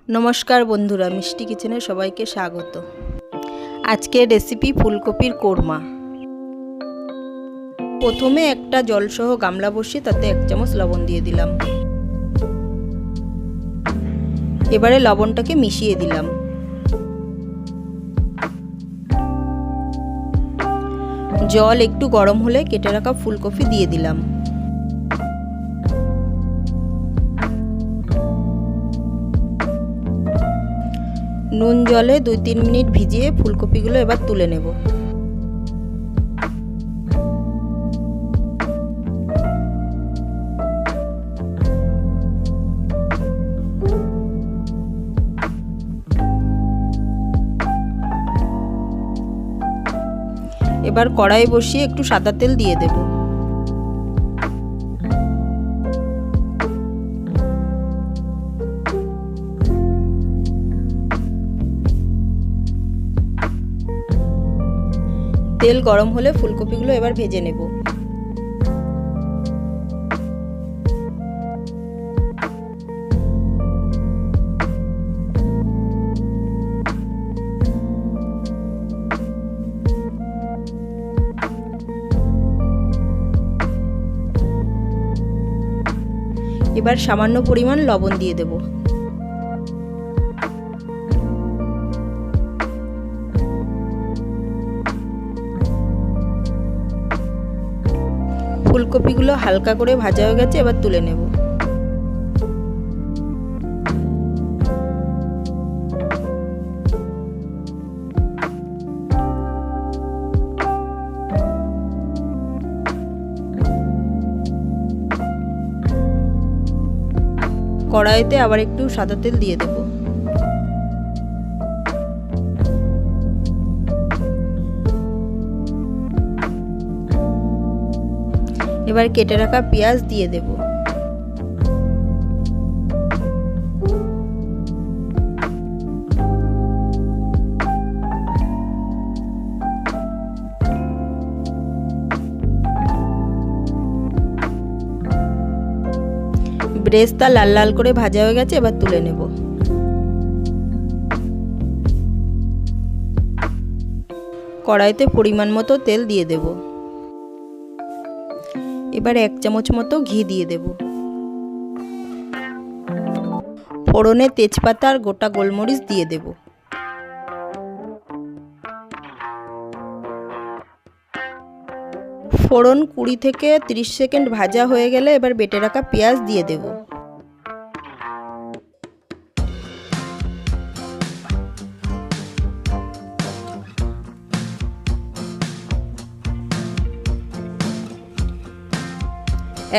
नमस्कार बंधुरा मिष्टि किचेने सबाइके स्वागत। आजके रेसिपि फुलकपिर कोरमा। प्रथमे एकटा जलसह गामला बसिए ताते 1 चामच लवण दिए दिलाम। एबारे लवणटाके मिशिए दिलाम। जल एकटू गरम होले केटे राखा फुलकपि दिए दिलाम। নুন জলে 2-3 মিনিট ভিজিয়ে ফুলকপিগুলো এবার তুলে নেব। এবার কড়াই বসিয়ে একটু সাদা তেল দিয়ে দেব। তেল গরম হলে ফুলকপিগুলো এবার ভেজে নেব। এবার সামান্য পরিমাণ লবণ দিয়ে দেব। ফুলকপিগুলো হালকা করে ভাজা হয়ে গেছে, এবার তুলে নেব। কড়াইতে আবার একটু সাদা তেল দিয়ে দেব। এবার কেটে রাখা পেঁয়াজ দিয়ে দেব। ব্রেস্তা লাল লাল করে ভাজা হয়ে গেছে, এবার তুলে নেব। কড়াইতে পরিমাণ মতো তেল দিয়ে দেব। এবার 1 চামচ মতো ঘি দিয়ে দেব। ফোড়নে তেজপাতা আর গোটা গোলমরিচ দিয়ে দেব। ফোড়ন 20 থেকে 30 সেকেন্ড ভাজা হয়ে গেলে এবার বেটে রাখা পেঁয়াজ দিয়ে দেব।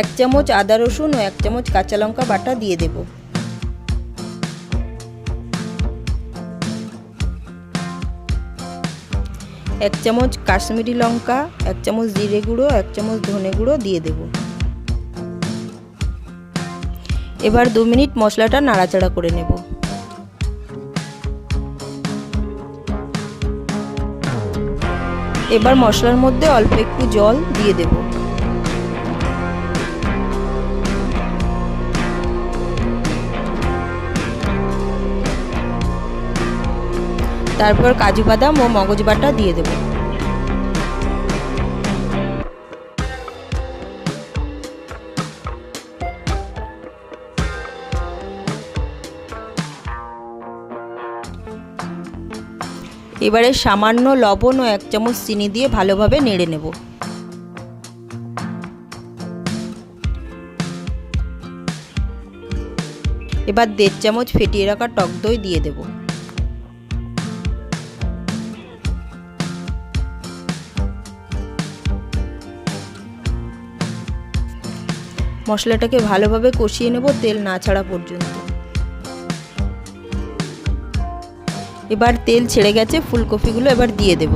এক চামচ আদা রসুন ও 1 চামচ কাঁচা লঙ্কা বাটা দিয়ে দেব। এক চামচ কাশ্মীরি লঙ্কা, 1 চামচ জিরে গুঁড়ো, 1 চামচ ধনে গুঁড়ো দিয়ে দেব। এবার 2 মিনিট মশলাটা নাড়াচাড়া করে নেব। এবার মশলার মধ্যে অল্প একটু জল দিয়ে দেব। তারপর কাজু বাদাম ও মগজ বাটা দিয়ে দেব। এবারে সামান্য লবণ ও 1 চামচ চিনি দিয়ে ভালোভাবে নেড়ে নেব। এবার 1.5 চামচ ফেটিয়ে রাখা টক দই দিয়ে দেব। মশলাটাকে ভালোভাবে কষিয়ে নেব তেল না ছাড়া পর্যন্ত। এবার তেল ছেড়ে গেছে, ফুলকপিগুলো এবার দিয়ে দেব।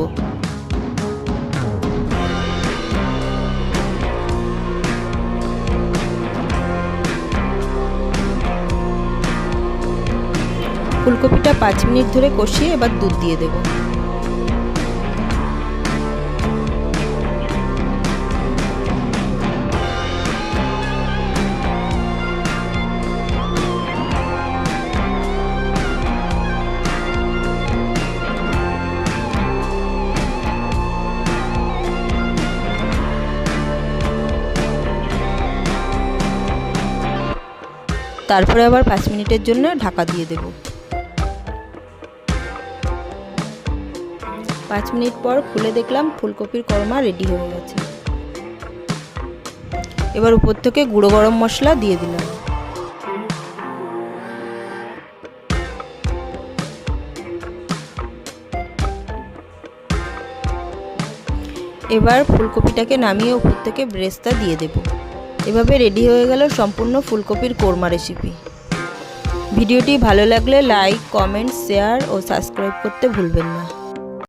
ফুলকপিটা 5 মিনিট ধরে কষিয়ে এবার দুধ দিয়ে দেব। তারপরে আবার 5 মিনিটের জন্য ঢাকা দিয়ে দেব। 5 মিনিট পর খুলে দেখলাম ফুলকপির কোরমা রেডি হয়ে গেছে। এবার উপর থেকে গুঁড়ো গরম মশলা দিয়ে দিলাম। এবার ফুলকপিটাকে নামিয়ে উপর থেকে বেরেস্তা দিয়ে দেব। এভাবে রেডি হয়ে গেল সম্পূর্ণ ফুলকপির কোরমা রেসিপি। ভিডিওটি ভালো লাগলে লাইক, কমেন্ট, শেয়ার ও সাবস্ক্রাইব করতে ভুলবেন না।